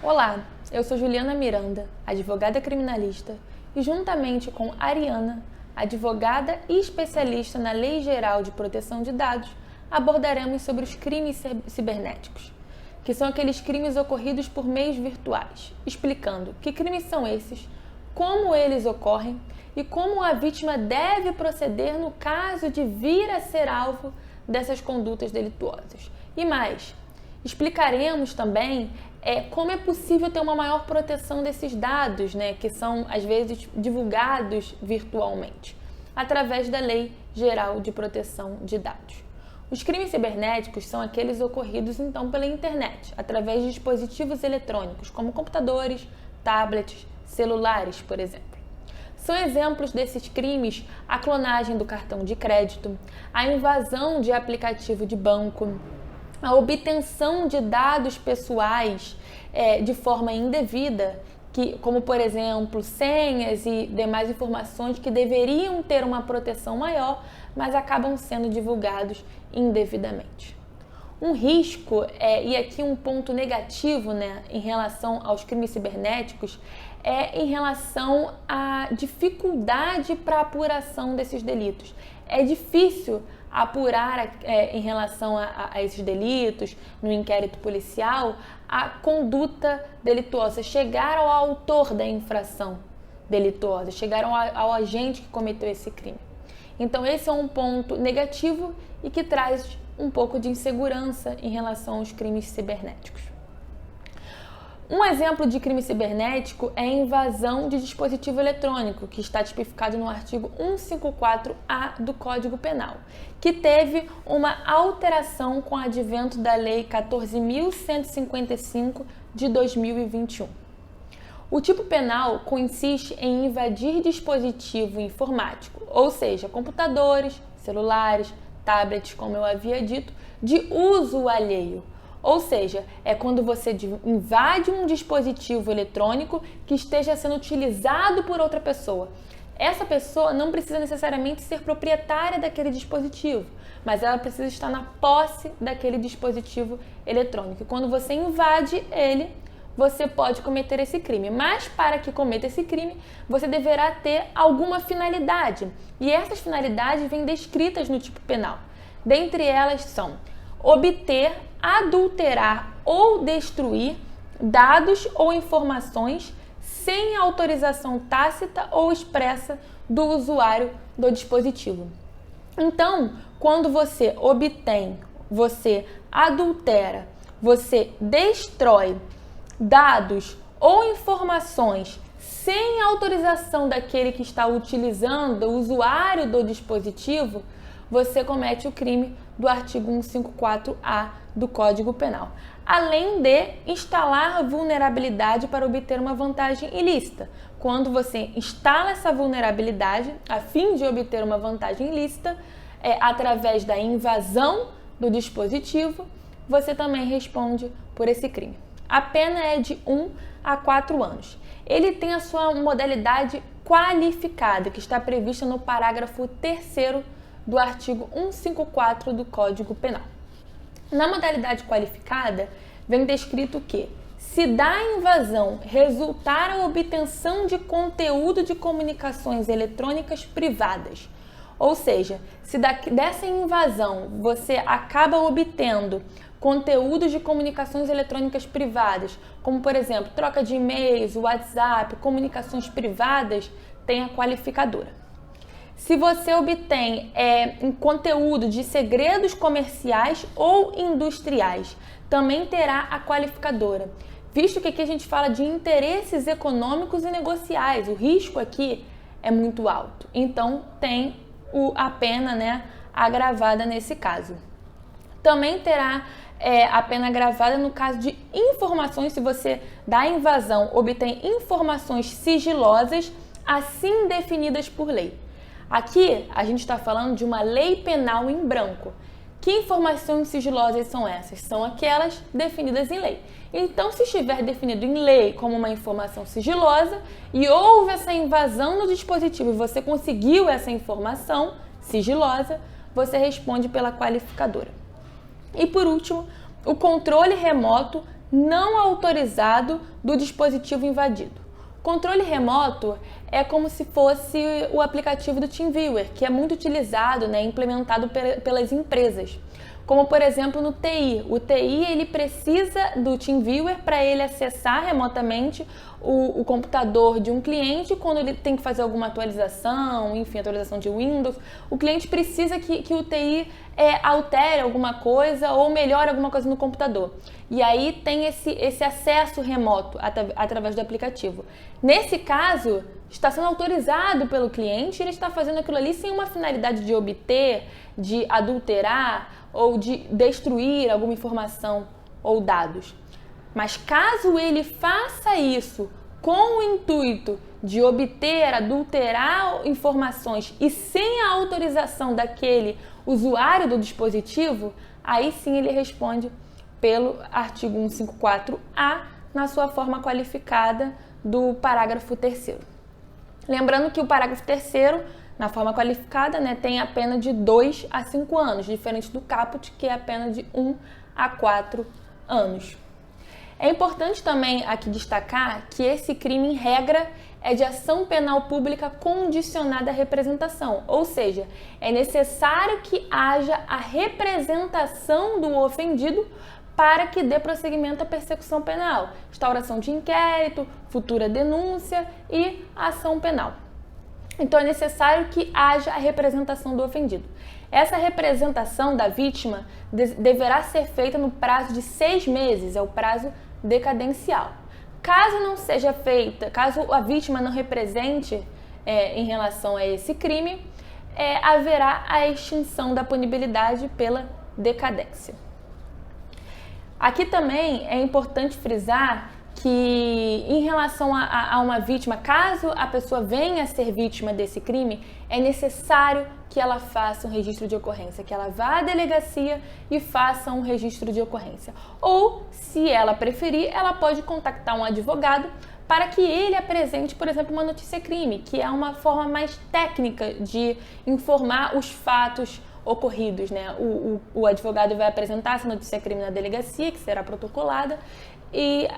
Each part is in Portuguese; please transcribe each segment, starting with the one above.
Olá, eu sou Juliana Miranda, advogada criminalista, e juntamente com Ariana, advogada e especialista na Lei Geral de Proteção de Dados, abordaremos sobre os crimes cibernéticos, que são aqueles crimes ocorridos por meios virtuais, explicando que crimes são esses, como eles ocorrem e como a vítima deve proceder no caso de vir a ser alvo dessas condutas delituosas. E mais, explicaremos também como é possível ter uma maior proteção desses dados, que são às vezes divulgados virtualmente, através da Lei Geral de Proteção de Dados. Os crimes cibernéticos são aqueles ocorridos então pela internet, através de dispositivos eletrônicos, como computadores, tablets, celulares, por exemplo. São exemplos desses crimes a clonagem do cartão de crédito, a invasão de aplicativo de banco, a obtenção de dados pessoais de forma indevida, como por exemplo senhas e demais informações que deveriam ter uma proteção maior, mas acabam sendo divulgados indevidamente. Um risco, e aqui um ponto negativo em relação aos crimes cibernéticos, em relação à dificuldade para a apuração desses delitos. É difícil apurar em relação a esses delitos, no inquérito policial, a conduta delituosa, chegar ao autor da infração delituosa, chegar ao agente que cometeu esse crime. Então esse é um ponto negativo e que traz um pouco de insegurança em relação aos crimes cibernéticos. Um exemplo de crime cibernético é a invasão de dispositivo eletrônico, que está tipificado no artigo 154-A do Código Penal, que teve uma alteração com o advento da Lei 14.155 de 2021. O tipo penal consiste em invadir dispositivo informático, ou seja, computadores, celulares, tablets, como eu havia dito, de uso alheio. Ou seja, é quando você invade um dispositivo eletrônico que esteja sendo utilizado por outra pessoa. Essa pessoa não precisa necessariamente ser proprietária daquele dispositivo, mas ela precisa estar na posse daquele dispositivo eletrônico. E quando você invade ele, você pode cometer esse crime. Mas para que cometa esse crime, você deverá ter alguma finalidade. E essas finalidades vêm descritas no tipo penal. Dentre elas são obter, adulterar ou destruir dados ou informações sem autorização tácita ou expressa do usuário do dispositivo. Então, quando você obtém, você adultera, você destrói dados ou informações sem autorização daquele que está utilizando, o usuário do dispositivo, você comete o crime do artigo 154-A do Código Penal, além de instalar vulnerabilidade para obter uma vantagem ilícita. Quando você instala essa vulnerabilidade a fim de obter uma vantagem ilícita, através da invasão do dispositivo, você também responde por esse crime. A pena é de 1 a 4 anos. Ele tem a sua modalidade qualificada, que está prevista no parágrafo 3º do artigo 154 do Código Penal. Na modalidade qualificada, vem descrito que, se da invasão resultar a obtenção de conteúdo de comunicações eletrônicas privadas, ou seja, se dessa invasão você acaba obtendo conteúdos de comunicações eletrônicas privadas, como por exemplo, troca de e-mails, WhatsApp, comunicações privadas, tem a qualificadora. Se você obtém conteúdo de segredos comerciais ou industriais, também terá a qualificadora, visto que aqui a gente fala de interesses econômicos e negociais. O risco aqui é muito alto, então tem a pena agravada nesse caso. Também terá a pena agravada no caso de informações, se você da invasão obtém informações sigilosas assim definidas por lei. Aqui a gente está falando de uma lei penal em branco. Que informações sigilosas são essas? São aquelas definidas em lei. Então, se estiver definido em lei como uma informação sigilosa e houve essa invasão no dispositivo e você conseguiu essa informação sigilosa, você responde pela qualificadora. E por último, o controle remoto não autorizado do dispositivo invadido. Controle remoto é como se fosse o aplicativo do TeamViewer, que é muito utilizado, né, implementado pelas empresas. Como, por exemplo, no TI. O TI ele precisa do TeamViewer para ele acessar remotamente o computador de um cliente quando ele tem que fazer alguma atualização, enfim, atualização de Windows. O cliente precisa que o TI altere alguma coisa ou melhore alguma coisa no computador. E aí tem esse acesso remoto através do aplicativo. Nesse caso, está sendo autorizado pelo cliente, ele está fazendo aquilo ali sem uma finalidade de obter, de adulterar ou de destruir alguma informação ou dados. Mas caso ele faça isso com o intuito de obter, adulterar informações e sem a autorização daquele usuário do dispositivo, aí sim ele responde pelo artigo 154-A na sua forma qualificada do parágrafo 3º. Lembrando que o parágrafo 3º, na forma qualificada, né, tem a pena de 2 a 5 anos, diferente do caput, que é a pena de 1 a 4 anos. É importante também aqui destacar que esse crime, em regra, é de ação penal pública condicionada à representação, ou seja, é necessário que haja a representação do ofendido para que dê prosseguimento à persecução penal, instauração de inquérito, futura denúncia e ação penal. Então é necessário que haja a representação do ofendido. Essa representação da vítima deverá ser feita no prazo de 6 meses, é o prazo decadencial. Caso não seja feita, caso a vítima não represente em relação a esse crime, haverá a extinção da punibilidade pela decadência. Aqui também é importante frisar que em relação a uma vítima, caso a pessoa venha a ser vítima desse crime, é necessário que ela faça um registro de ocorrência, que ela vá à delegacia e faça um registro de ocorrência. Ou, se ela preferir, ela pode contactar um advogado para que ele apresente, por exemplo, uma notícia-crime, que é uma forma mais técnica de informar os fatos ocorridos, né? O advogado vai apresentar essa notícia-crime na delegacia, que será protocolada, e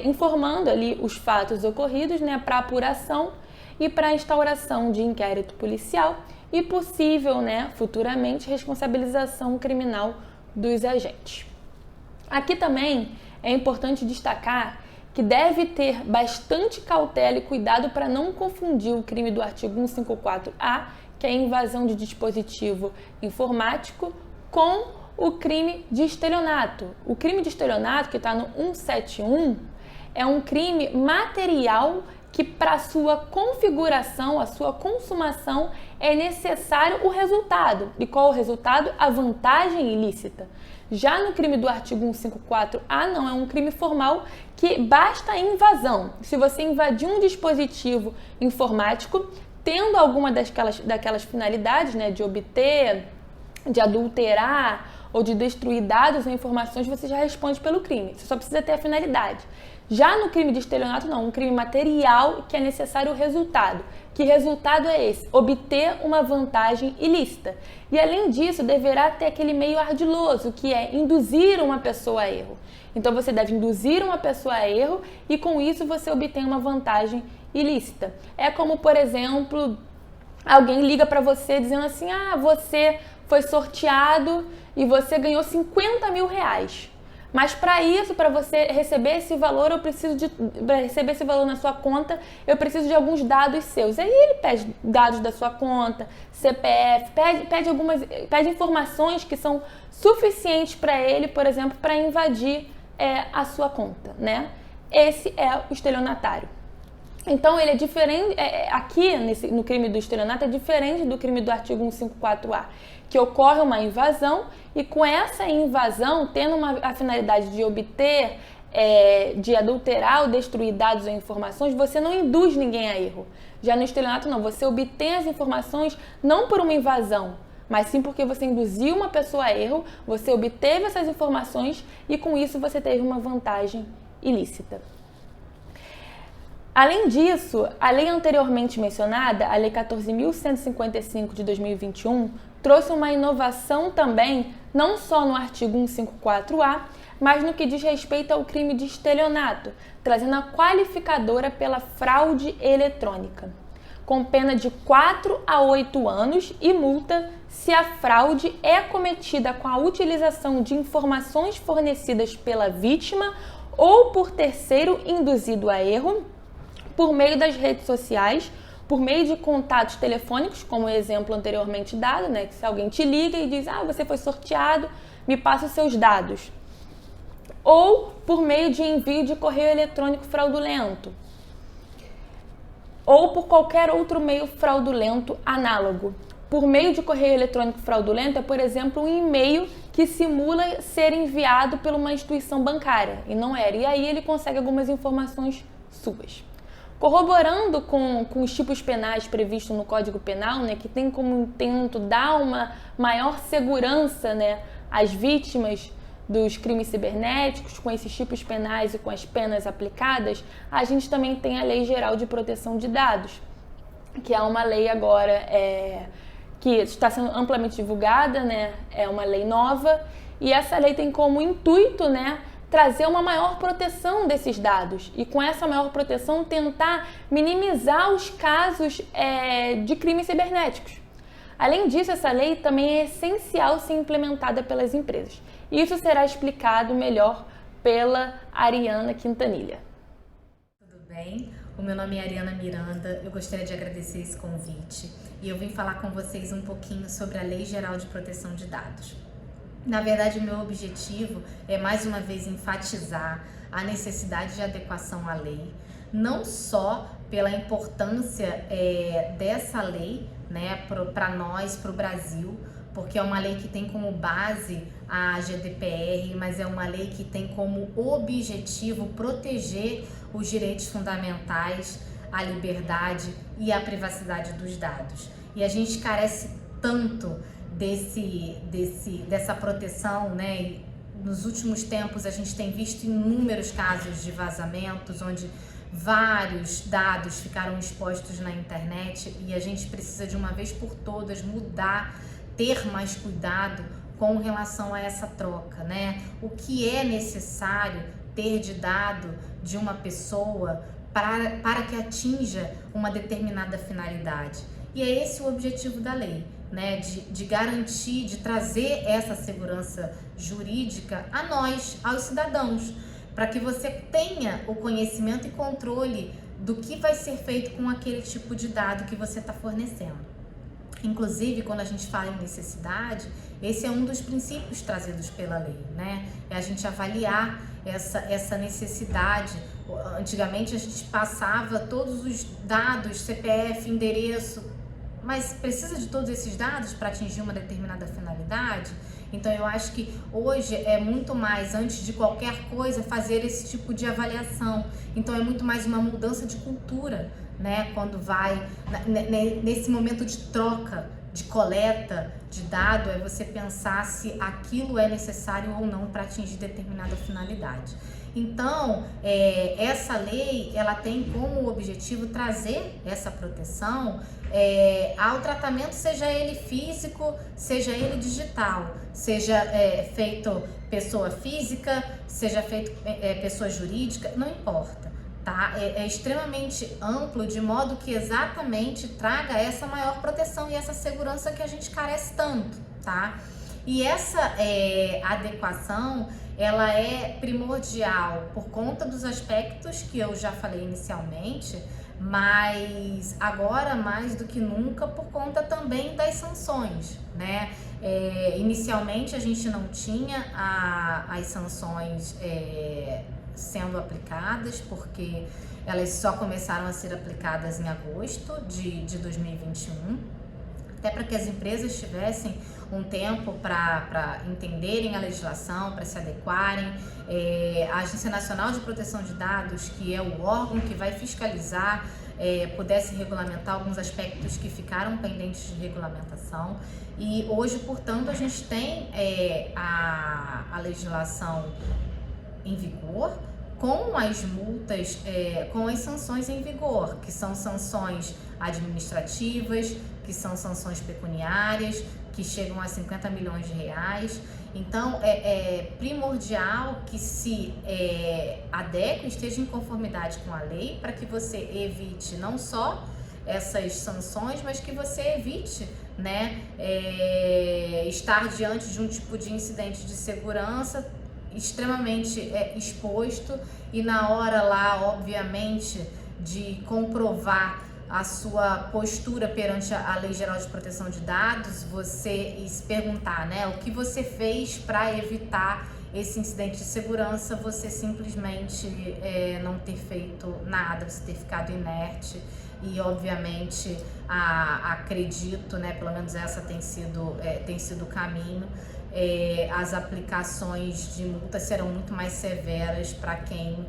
informando ali os fatos ocorridos, né, para apuração e para instauração de inquérito policial e possível, né, futuramente, responsabilização criminal dos agentes. Aqui também é importante destacar que deve ter bastante cautela e cuidado para não confundir o crime do artigo 154-A, que é a invasão de dispositivo informático, com o crime de estelionato. O crime de estelionato, que está no 171, é um crime material que, para sua configuração, a sua consumação, é necessário o resultado. E qual é o resultado? A vantagem ilícita. Já no crime do artigo 154-A, não, é um crime formal que basta a invasão. Se você invadir um dispositivo informático, tendo alguma daquelas finalidades, né, de obter, de adulterar ou de destruir dados ou informações, você já responde pelo crime. Você só precisa ter a finalidade. Já no crime de estelionato, não, um crime material que é necessário o resultado. Que resultado é esse? Obter uma vantagem ilícita. E além disso, deverá ter aquele meio ardiloso, que é induzir uma pessoa a erro. Então você deve induzir uma pessoa a erro e com isso você obtém uma vantagem ilícita. É como, por exemplo, alguém liga para você dizendo assim: você foi sorteado e você ganhou 50 mil reais. Mas para isso, para você receber esse valor, para receber esse valor na sua conta, eu preciso de alguns dados seus. Aí ele pede dados da sua conta, CPF, pede informações que são suficientes para ele, por exemplo, para invadir a sua conta, né? Esse é o estelionatário. Então, ele é diferente, aqui no crime do estelionato, é diferente do crime do artigo 154-A, que ocorre uma invasão e com essa invasão, tendo a finalidade de obter, de adulterar ou destruir dados ou informações, você não induz ninguém a erro. Já no estelionato, não, você obtém as informações não por uma invasão, mas sim porque você induziu uma pessoa a erro, você obteve essas informações e com isso você teve uma vantagem ilícita. Além disso, a lei anteriormente mencionada, a Lei 14.155 de 2021, trouxe uma inovação também, não só no artigo 154-A, mas no que diz respeito ao crime de estelionato, trazendo a qualificadora pela fraude eletrônica, com pena de 4 a 8 anos e multa se a fraude é cometida com a utilização de informações fornecidas pela vítima ou por terceiro induzido a erro, por meio das redes sociais, por meio de contatos telefônicos, como o exemplo anteriormente dado, né? Que se alguém te liga e diz, você foi sorteado, me passa os seus dados. Ou por meio de envio de correio eletrônico fraudulento. Ou por qualquer outro meio fraudulento análogo. Por meio de correio eletrônico fraudulento é, por exemplo, um e-mail que simula ser enviado por uma instituição bancária, e não era. E aí ele consegue algumas informações suas. Corroborando com os tipos penais previstos no Código Penal, né, que tem como intento dar uma maior segurança, né, às vítimas dos crimes cibernéticos, com esses tipos penais e com as penas aplicadas, a gente também tem a Lei Geral de Proteção de Dados, que é uma lei agora que está sendo amplamente divulgada, né, é uma lei nova, e essa lei tem como intuito, né, trazer uma maior proteção desses dados e com essa maior proteção tentar minimizar os casos de crimes cibernéticos. Além disso, essa lei também é essencial ser implementada pelas empresas. Isso será explicado melhor pela Ariana Quintanilha. Tudo bem? O meu nome é Ariana Miranda, eu gostaria de agradecer esse convite e eu vim falar com vocês um pouquinho sobre a Lei Geral de Proteção de Dados. Na verdade, o meu objetivo é mais uma vez enfatizar a necessidade de adequação à lei, não só pela importância dessa lei, né, para nós, para o Brasil, porque é uma lei que tem como base a GDPR, mas é uma lei que tem como objetivo proteger os direitos fundamentais, a liberdade e a privacidade dos dados. E a gente carece tanto dessa proteção, né? E nos últimos tempos a gente tem visto inúmeros casos de vazamentos, onde vários dados ficaram expostos na internet e a gente precisa de uma vez por todas mudar, ter mais cuidado com relação a essa troca, né? O que é necessário ter de dado de uma pessoa para que atinja uma determinada finalidade. E é esse o objetivo da lei, né? De garantir, de trazer essa segurança jurídica a nós, aos cidadãos, para que você tenha o conhecimento e controle do que vai ser feito com aquele tipo de dado que você está fornecendo. Inclusive, quando a gente fala em necessidade, esse é um dos princípios trazidos pela lei, né? É a gente avaliar essa necessidade. Antigamente a gente passava todos os dados, CPF, endereço, mas precisa de todos esses dados para atingir uma determinada finalidade? Então eu acho que hoje é muito mais, antes de qualquer coisa, fazer esse tipo de avaliação. Então é muito mais uma mudança de cultura, né? Quando vai nesse momento de troca, de coleta de dado, é você pensar se aquilo é necessário ou não para atingir determinada finalidade. Então, essa lei, ela tem como objetivo trazer essa proteção ao tratamento, seja ele físico, seja ele digital, seja feito pessoa física, seja feito pessoa jurídica, não importa, tá? É extremamente amplo, de modo que exatamente traga essa maior proteção e essa segurança que a gente carece tanto, tá? E essa adequação, ela é primordial por conta dos aspectos que eu já falei inicialmente, mas agora mais do que nunca por conta também das sanções, né? Inicialmente a gente não tinha as sanções sendo aplicadas, porque elas só começaram a ser aplicadas em agosto de 2021, até para que as empresas tivessem um tempo para entenderem a legislação, para se adequarem. A Agência Nacional de Proteção de Dados, que é o órgão que vai fiscalizar, pudesse regulamentar alguns aspectos que ficaram pendentes de regulamentação. E hoje, portanto, a gente tem a legislação em vigor, com as multas, com as sanções em vigor, que são sanções administrativas, que são sanções pecuniárias, que chegam a 50 milhões de reais. Então, é primordial que se adeque, esteja em conformidade com a lei, para que você evite não só essas sanções, mas que você evite, né, estar diante de um tipo de incidente de segurança extremamente exposto e na hora lá, obviamente, de comprovar a sua postura perante a Lei Geral de Proteção de Dados, você se perguntar, né, o que você fez para evitar esse incidente de segurança, você simplesmente não ter feito nada, você ter ficado inerte. E obviamente acredito, né, pelo menos essa tem sido o caminho, as aplicações de multa serão muito mais severas para quem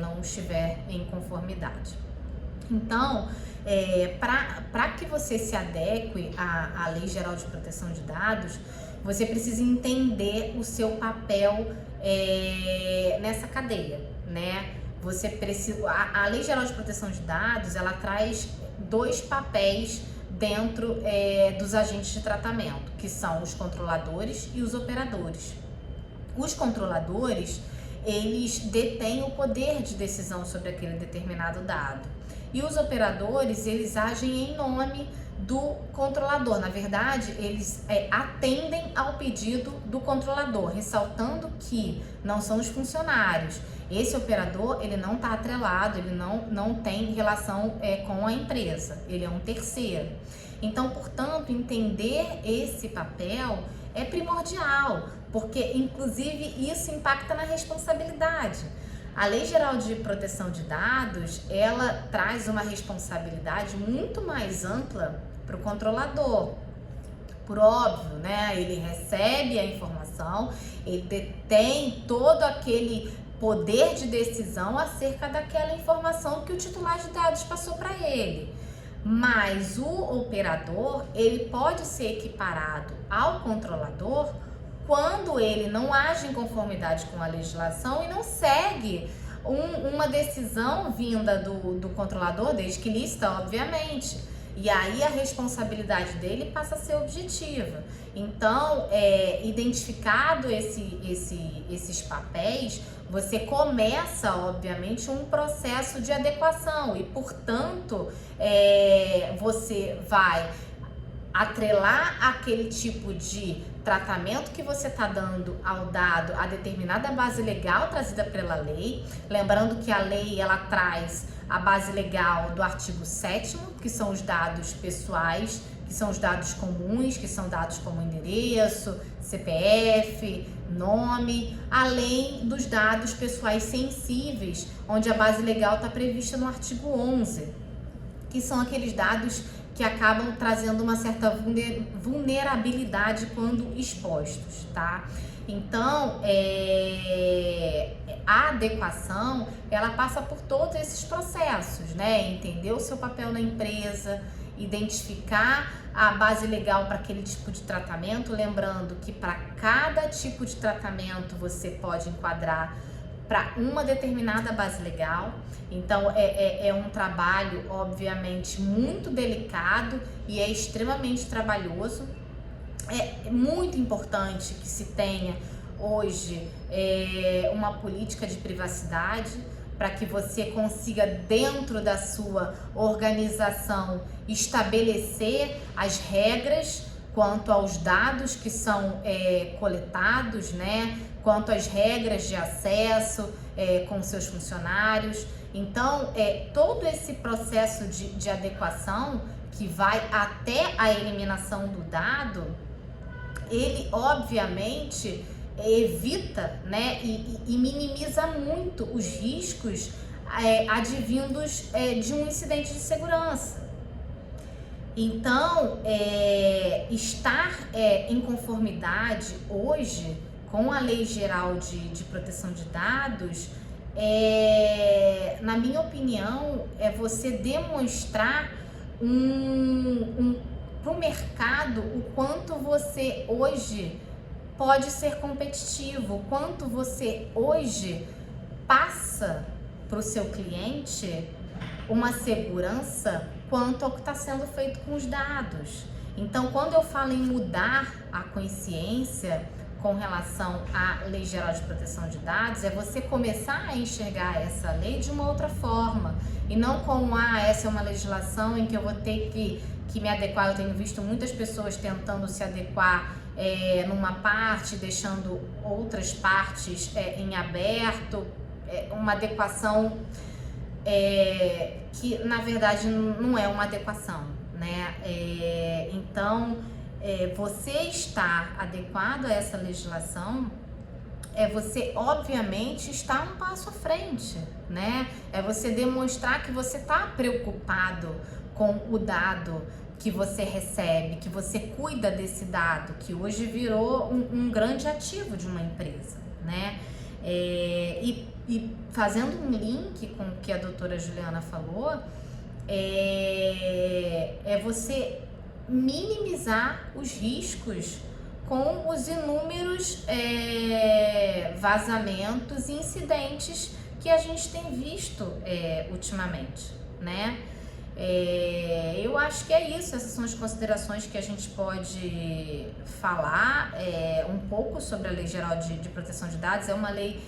não estiver em conformidade. Então, para que você se adeque à Lei Geral de Proteção de Dados, você precisa entender o seu papel nessa cadeia, né? Você precisa, a Lei Geral de Proteção de Dados, ela traz 2 papéis dentro dos agentes de tratamento, que são os controladores e os operadores. Os controladores, eles detêm o poder de decisão sobre aquele determinado dado. E os operadores, eles agem em nome do controlador. Na verdade, eles atendem ao pedido do controlador, ressaltando que não são os funcionários. Esse operador, ele não está atrelado, ele não tem relação com a empresa, ele é um terceiro. Então, portanto, entender esse papel é primordial, porque, inclusive, isso impacta na responsabilidade. A Lei Geral de Proteção de Dados, ela traz uma responsabilidade muito mais ampla para o controlador. Por óbvio, né? Ele recebe a informação, ele detém todo aquele poder de decisão acerca daquela informação que o titular de dados passou para ele. Mas o operador, ele pode ser equiparado ao controlador quando ele não age em conformidade com a legislação e não segue uma decisão vinda do controlador, desde que lícita, obviamente. E aí a responsabilidade dele passa a ser objetiva. Então, identificado esses papéis, você começa, obviamente, um processo de adequação e, portanto, você vai atrelar aquele tipo de tratamento que você está dando ao dado a determinada base legal trazida pela lei. Lembrando que a lei, ela traz a base legal do artigo 7º, que são os dados pessoais, que são os dados comuns, que são dados como endereço, CPF, nome, além dos dados pessoais sensíveis, onde a base legal está prevista no artigo 11, que são aqueles dados que acabam trazendo uma certa vulnerabilidade quando expostos, tá? Então, a adequação, ela passa por todos esses processos, né? Entender o seu papel na empresa, identificar a base legal para aquele tipo de tratamento, lembrando que para cada tipo de tratamento você pode enquadrar para uma determinada base legal. Então, é um trabalho, obviamente, muito delicado e é extremamente trabalhoso. É muito importante que se tenha hoje uma política de privacidade para que você consiga, dentro da sua organização, estabelecer as regras quanto aos dados que são coletados, né? Quanto às regras de acesso com seus funcionários. Então, todo esse processo de adequação que vai até a eliminação do dado, ele obviamente evita, né, e minimiza muito os riscos advindos de um incidente de segurança. Então, estar em conformidade hoje com a Lei Geral de Proteção de Dados, na minha opinião, é você demonstrar para o mercado o quanto você hoje pode ser competitivo, o quanto você hoje passa para o seu cliente uma segurança quanto ao que está sendo feito com os dados. Então, quando eu falo em mudar a consciência com relação à Lei Geral de Proteção de Dados, é você começar a enxergar essa lei de uma outra forma, e não como, essa é uma legislação em que eu vou ter que me adequar. Eu tenho visto muitas pessoas tentando se adequar numa parte, deixando outras partes em aberto, uma adequação que na verdade não é uma adequação, né? Então, você estar adequado a essa legislação você obviamente está um passo à frente, né? É você demonstrar que você está preocupado com o dado que você recebe, que você cuida desse dado, que hoje virou um grande ativo de uma empresa, né? E fazendo um link com o que a doutora Juliana falou, você minimizar os riscos com os inúmeros vazamentos e incidentes que a gente tem visto ultimamente, né? Eu acho que é isso, essas são as considerações que a gente pode falar um pouco sobre a Lei Geral de Proteção de Dados. É uma lei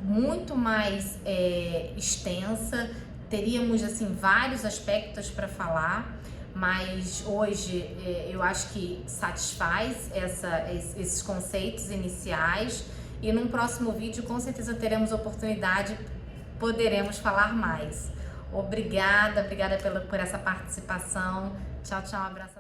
muito mais extensa, teríamos assim vários aspectos para falar, mas hoje eu acho que satisfaz esses conceitos iniciais, e num próximo vídeo com certeza teremos oportunidade, poderemos falar mais. Obrigada por essa participação. Tchau, tchau, um abraço.